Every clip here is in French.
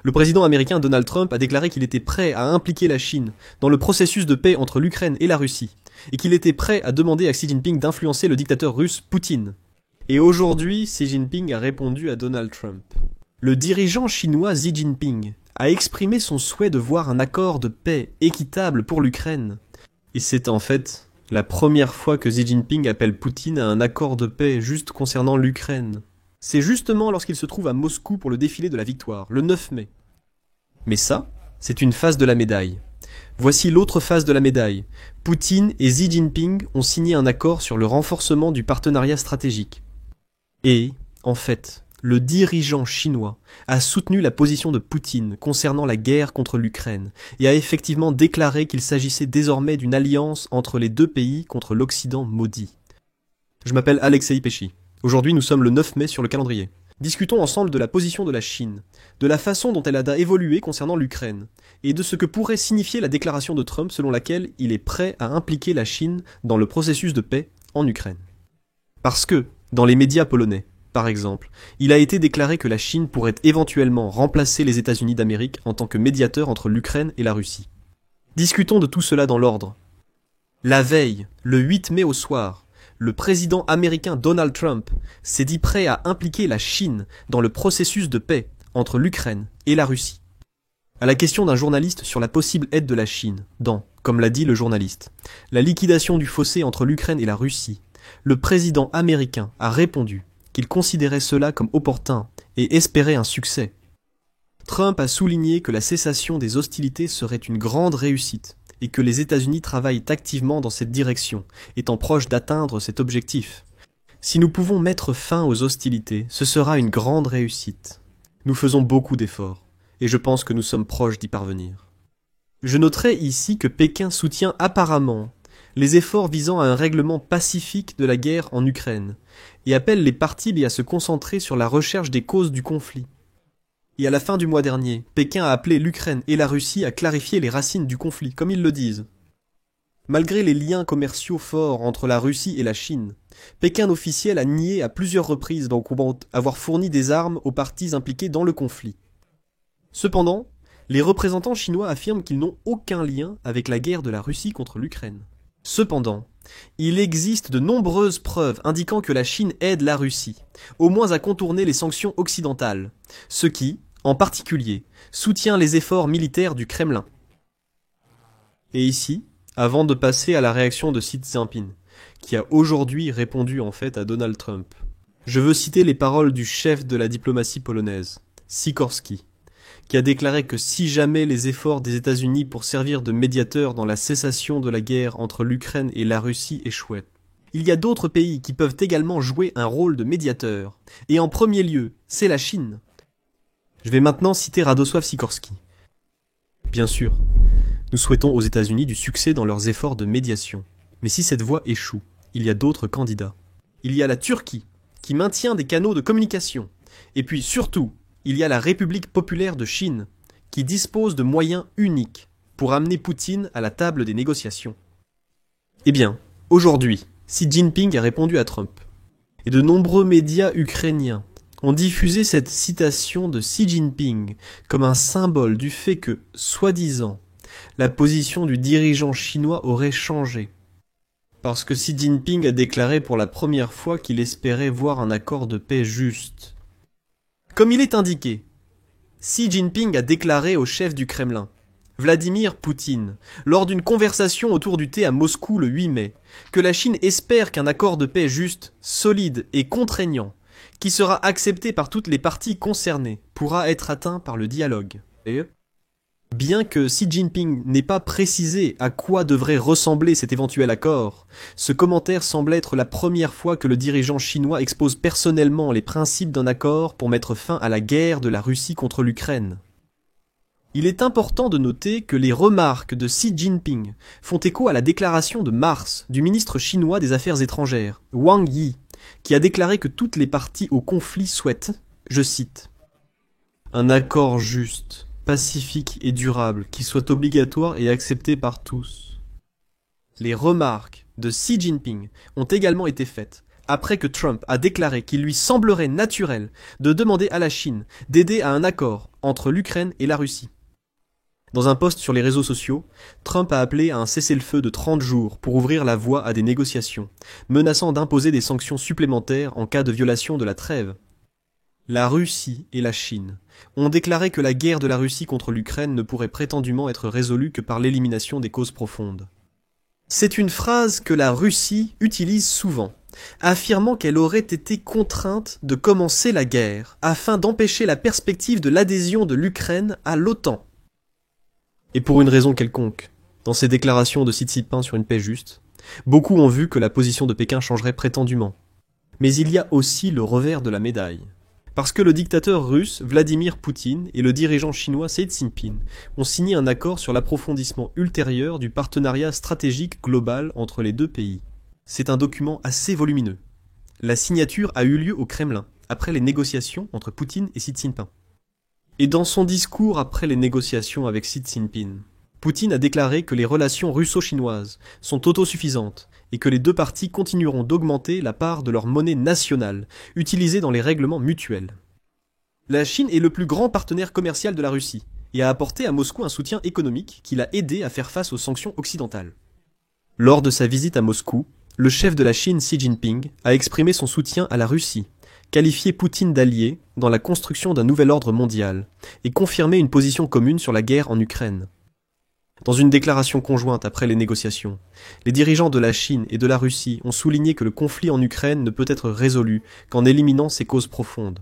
Le président américain Donald Trump a déclaré qu'il était prêt à impliquer la Chine dans le processus de paix entre l'Ukraine et la Russie, et qu'il était prêt à demander à Xi Jinping d'influencer le dictateur russe Poutine. Et aujourd'hui, Xi Jinping a répondu à Donald Trump. Le dirigeant chinois Xi Jinping a exprimé son souhait de voir un accord de paix équitable pour l'Ukraine. Et c'est en fait la première fois que Xi Jinping appelle Poutine à un accord de paix juste concernant l'Ukraine. C'est justement lorsqu'il se trouve à Moscou pour le défilé de la victoire, le 9 mai. Mais ça, c'est une face de la médaille. Voici l'autre face de la médaille. Poutine et Xi Jinping ont signé un accord sur le renforcement du partenariat stratégique. Et, en fait, le dirigeant chinois a soutenu la position de Poutine concernant la guerre contre l'Ukraine et a effectivement déclaré qu'il s'agissait désormais d'une alliance entre les deux pays contre l'Occident maudit. Je m'appelle Alexei Pesci. Aujourd'hui, nous sommes le 9 mai sur le calendrier. Discutons ensemble de la position de la Chine, de la façon dont elle a évolué concernant l'Ukraine, et de ce que pourrait signifier la déclaration de Trump selon laquelle il est prêt à impliquer la Chine dans le processus de paix en Ukraine. Parce que, dans les médias polonais, par exemple, il a été déclaré que la Chine pourrait éventuellement remplacer les États-Unis d'Amérique en tant que médiateur entre l'Ukraine et la Russie. Discutons de tout cela dans l'ordre. La veille, le 8 mai au soir, le président américain Donald Trump s'est dit prêt à impliquer la Chine dans le processus de paix entre l'Ukraine et la Russie. À la question d'un journaliste sur la possible aide de la Chine dans, comme l'a dit le journaliste, la liquidation du fossé entre l'Ukraine et la Russie, le président américain a répondu qu'il considérait cela comme opportun et espérait un succès. Trump a souligné que la cessation des hostilités serait une grande réussite et que les États-Unis travaillent activement dans cette direction, étant proches d'atteindre cet objectif. Si nous pouvons mettre fin aux hostilités, ce sera une grande réussite. Nous faisons beaucoup d'efforts, et je pense que nous sommes proches d'y parvenir. Je noterai ici que Pékin soutient apparemment les efforts visant à un règlement pacifique de la guerre en Ukraine, et appelle les parties à se concentrer sur la recherche des causes du conflit. Et à la fin du mois dernier, Pékin a appelé l'Ukraine et la Russie à clarifier les racines du conflit, comme ils le disent. Malgré les liens commerciaux forts entre la Russie et la Chine, Pékin officiel a nié à plusieurs reprises avoir fourni des armes aux parties impliquées dans le conflit. Cependant, les représentants chinois affirment qu'ils n'ont aucun lien avec la guerre de la Russie contre l'Ukraine. Cependant, il existe de nombreuses preuves indiquant que la Chine aide la Russie, au moins à contourner les sanctions occidentales, ce qui, en particulier, soutient les efforts militaires du Kremlin. Et ici, avant de passer à la réaction de Xi Jinping, qui a aujourd'hui répondu en fait à Donald Trump, je veux citer les paroles du chef de la diplomatie polonaise, Sikorski, qui a déclaré que si jamais les efforts des États-Unis pour servir de médiateur dans la cessation de la guerre entre l'Ukraine et la Russie échouaient, il y a d'autres pays qui peuvent également jouer un rôle de médiateur, et en premier lieu, c'est la Chine. Je vais maintenant citer Radosław Sikorski. Bien sûr, nous souhaitons aux États-Unis du succès dans leurs efforts de médiation. Mais si cette voie échoue, il y a d'autres candidats. Il y a la Turquie, qui maintient des canaux de communication. Et puis surtout, il y a la République populaire de Chine, qui dispose de moyens uniques pour amener Poutine à la table des négociations. Eh bien, aujourd'hui, Xi Jinping a répondu à Trump. Et de nombreux médias ukrainiens ont diffusé cette citation de Xi Jinping comme un symbole du fait que, soi-disant, la position du dirigeant chinois aurait changé. Parce que Xi Jinping a déclaré pour la première fois qu'il espérait voir un accord de paix juste. Comme il est indiqué, Xi Jinping a déclaré au chef du Kremlin, Vladimir Poutine, lors d'une conversation autour du thé à Moscou le 8 mai, que la Chine espère qu'un accord de paix juste, solide et contraignant, qui sera accepté par toutes les parties concernées, pourra être atteint par le dialogue. Bien que Xi Jinping n'ait pas précisé à quoi devrait ressembler cet éventuel accord, ce commentaire semble être la première fois que le dirigeant chinois expose personnellement les principes d'un accord pour mettre fin à la guerre de la Russie contre l'Ukraine. Il est important de noter que les remarques de Xi Jinping font écho à la déclaration de mars du ministre chinois des Affaires étrangères, Wang Yi, qui a déclaré que toutes les parties au conflit souhaitent, je cite, « un accord juste, pacifique et durable qui soit obligatoire et accepté par tous. » Les remarques de Xi Jinping ont également été faites après que Trump a déclaré qu'il lui semblerait naturel de demander à la Chine d'aider à un accord entre l'Ukraine et la Russie. Dans un post sur les réseaux sociaux, Trump a appelé à un cessez-le-feu de 30 jours pour ouvrir la voie à des négociations, menaçant d'imposer des sanctions supplémentaires en cas de violation de la trêve. La Russie et la Chine ont déclaré que la guerre de la Russie contre l'Ukraine ne pourrait prétendument être résolue que par l'élimination des causes profondes. C'est une phrase que la Russie utilise souvent, affirmant qu'elle aurait été contrainte de commencer la guerre afin d'empêcher la perspective de l'adhésion de l'Ukraine à l'OTAN. Et pour une raison quelconque, dans ses déclarations de Xi Jinping sur une paix juste, beaucoup ont vu que la position de Pékin changerait prétendument. Mais il y a aussi le revers de la médaille. Parce que le dictateur russe Vladimir Poutine et le dirigeant chinois Xi Jinping ont signé un accord sur l'approfondissement ultérieur du partenariat stratégique global entre les deux pays. C'est un document assez volumineux. La signature a eu lieu au Kremlin, après les négociations entre Poutine et Xi Jinping. Et dans son discours après les négociations avec Xi Jinping, Poutine a déclaré que les relations russo-chinoises sont autosuffisantes et que les deux parties continueront d'augmenter la part de leur monnaie nationale, utilisée dans les règlements mutuels. La Chine est le plus grand partenaire commercial de la Russie et a apporté à Moscou un soutien économique qui l'a aidé à faire face aux sanctions occidentales. Lors de sa visite à Moscou, le chef de la Chine Xi Jinping a exprimé son soutien à la Russie, qualifié Poutine d'allié dans la construction d'un nouvel ordre mondial et confirmé une position commune sur la guerre en Ukraine. Dans une déclaration conjointe après les négociations, les dirigeants de la Chine et de la Russie ont souligné que le conflit en Ukraine ne peut être résolu qu'en éliminant ses causes profondes.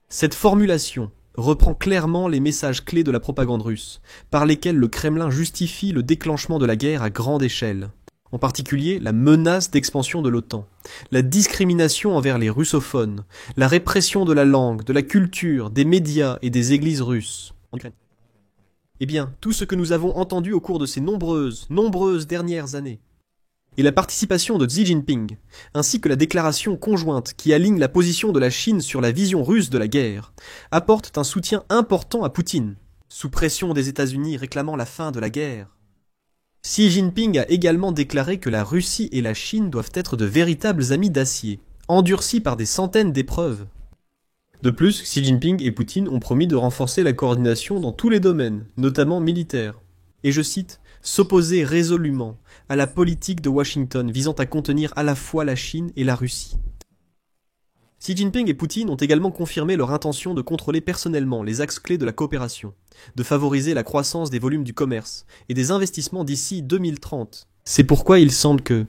Cette formulation reprend clairement les messages clés de la propagande russe, par lesquels le Kremlin justifie le déclenchement de la guerre à grande échelle, en particulier la menace d'expansion de l'OTAN, la discrimination envers les russophones, la répression de la langue, de la culture, des médias et des églises russes en Ukraine. Eh bien, tout ce que nous avons entendu au cours de ces nombreuses dernières années, et la participation de Xi Jinping, ainsi que la déclaration conjointe qui aligne la position de la Chine sur la vision russe de la guerre, apportent un soutien important à Poutine, sous pression des États-Unis réclamant la fin de la guerre. Xi Jinping a également déclaré que la Russie et la Chine doivent être de véritables amis d'acier, endurcis par des centaines d'épreuves. De plus, Xi Jinping et Poutine ont promis de renforcer la coordination dans tous les domaines, notamment militaires. Et je cite, « s'opposer résolument à la politique de Washington visant à contenir à la fois la Chine et la Russie ». Xi Jinping et Poutine ont également confirmé leur intention de contrôler personnellement les axes clés de la coopération, de favoriser la croissance des volumes du commerce et des investissements d'ici 2030. C'est pourquoi il semble que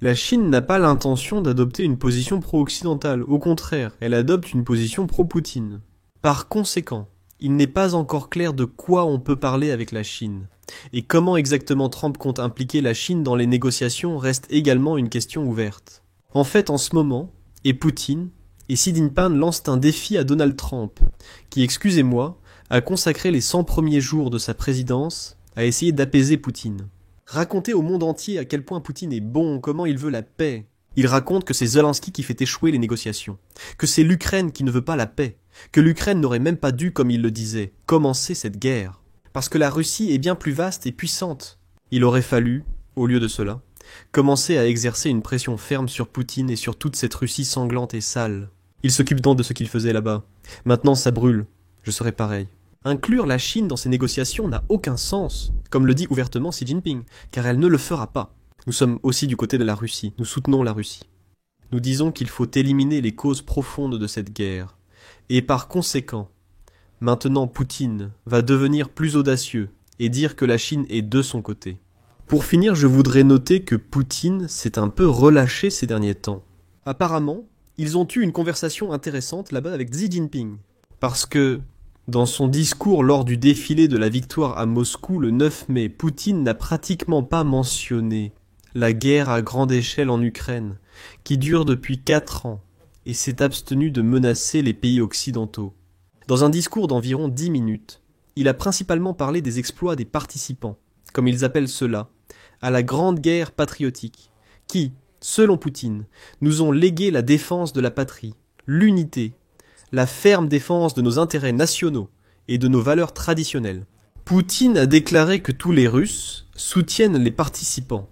la Chine n'a pas l'intention d'adopter une position pro-occidentale, au contraire, elle adopte une position pro-Poutine. Par conséquent, il n'est pas encore clair de quoi on peut parler avec la Chine. Et comment exactement Trump compte impliquer la Chine dans les négociations reste également une question ouverte. En fait, en ce moment, Poutine et Xi Jinping lancent un défi à Donald Trump, qui, excusez-moi, a consacré les 100 premiers jours de sa présidence à essayer d'apaiser Poutine. Raconter au monde entier à quel point Poutine est bon, comment il veut la paix. Il raconte que c'est Zelensky qui fait échouer les négociations, que c'est l'Ukraine qui ne veut pas la paix, que l'Ukraine n'aurait même pas dû, comme il le disait, commencer cette guerre. Parce que la Russie est bien plus vaste et puissante. Il aurait fallu, au lieu de cela, commencer à exercer une pression ferme sur Poutine et sur toute cette Russie sanglante et sale. Il s'occupe donc de ce qu'il faisait là-bas. Maintenant ça brûle. Je serai pareil. Inclure la Chine dans ces négociations n'a aucun sens, comme le dit ouvertement Xi Jinping, car elle ne le fera pas. Nous sommes aussi du côté de la Russie, nous soutenons la Russie. Nous disons qu'il faut éliminer les causes profondes de cette guerre, et par conséquent, maintenant Poutine va devenir plus audacieux et dire que la Chine est de son côté. Pour finir, je voudrais noter que Poutine s'est un peu relâché ces derniers temps. Apparemment, ils ont eu une conversation intéressante là-bas avec Xi Jinping, parce que dans son discours lors du défilé de la victoire à Moscou le 9 mai, Poutine n'a pratiquement pas mentionné la guerre à grande échelle en Ukraine, qui dure depuis 4 ans, et s'est abstenu de menacer les pays occidentaux. Dans un discours d'environ 10 minutes, il a principalement parlé des exploits des participants, comme ils appellent cela, à la grande guerre patriotique, qui, selon Poutine, nous ont légué la défense de la patrie, l'unité, la ferme défense de nos intérêts nationaux et de nos valeurs traditionnelles. Poutine a déclaré que tous les Russes soutiennent les participants,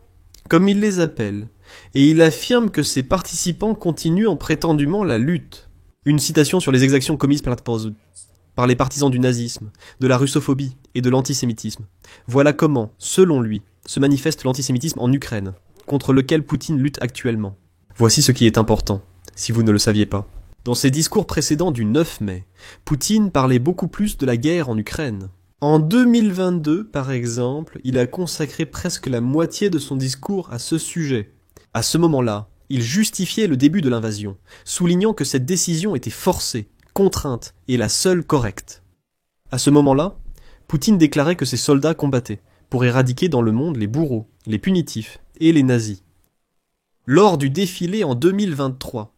comme il les appelle, et il affirme que ses participants continuent prétendument la lutte. Une citation sur les exactions commises par les partisans du nazisme, de la russophobie et de l'antisémitisme. Voilà comment, selon lui, se manifeste l'antisémitisme en Ukraine, contre lequel Poutine lutte actuellement. Voici ce qui est important, si vous ne le saviez pas. Dans ses discours précédents du 9 mai, Poutine parlait beaucoup plus de la guerre en Ukraine. En 2022, par exemple, il a consacré presque la moitié de son discours à ce sujet. À ce moment-là, il justifiait le début de l'invasion, soulignant que cette décision était forcée, contrainte et la seule correcte. À ce moment-là, Poutine déclarait que ses soldats combattaient pour éradiquer dans le monde les bourreaux, les punitifs et les nazis. Lors du défilé en 2023,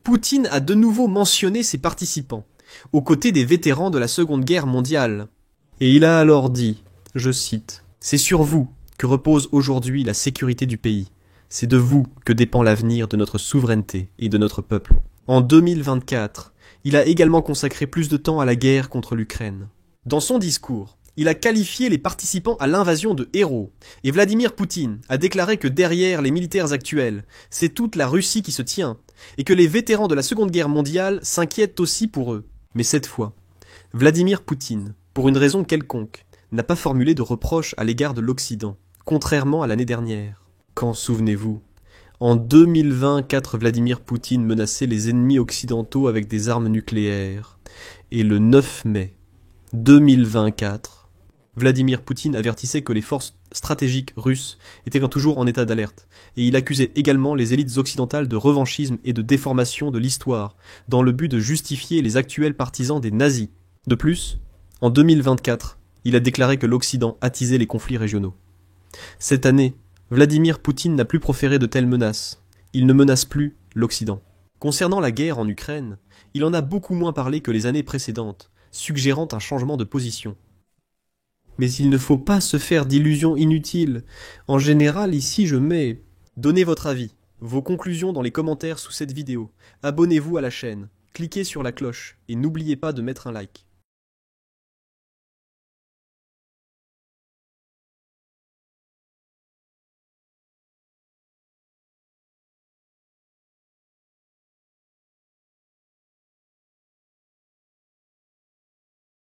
Poutine a de nouveau mentionné ses participants, aux côtés des vétérans de la Seconde Guerre mondiale. Et il a alors dit, je cite, « C'est sur vous que repose aujourd'hui la sécurité du pays. C'est de vous que dépend l'avenir de notre souveraineté et de notre peuple. » En 2024, il a également consacré plus de temps à la guerre contre l'Ukraine. Dans son discours, il a qualifié les participants à l'invasion de héros, et Vladimir Poutine a déclaré que derrière les militaires actuels, c'est toute la Russie qui se tient, et que les vétérans de la Seconde Guerre mondiale s'inquiètent aussi pour eux. Mais cette fois, Vladimir Poutine, pour une raison quelconque, n'a pas formulé de reproche à l'égard de l'Occident, contrairement à l'année dernière. Quand, souvenez-vous, en 2024, Vladimir Poutine menaçait les ennemis occidentaux avec des armes nucléaires, et le 9 mai 2024, Vladimir Poutine avertissait que les forces stratégiques russes étaient toujours en état d'alerte, et il accusait également les élites occidentales de revanchisme et de déformation de l'histoire, dans le but de justifier les actuels partisans des nazis. De plus, en 2024, il a déclaré que l'Occident attisait les conflits régionaux. Cette année, Vladimir Poutine n'a plus proféré de telles menaces. Il ne menace plus l'Occident. Concernant la guerre en Ukraine, il en a beaucoup moins parlé que les années précédentes, suggérant un changement de position. Mais il ne faut pas se faire d'illusions inutiles. En général, ici je mets « Donnez votre avis, vos conclusions dans les commentaires sous cette vidéo. Abonnez-vous à la chaîne, cliquez sur la cloche et n'oubliez pas de mettre un like. »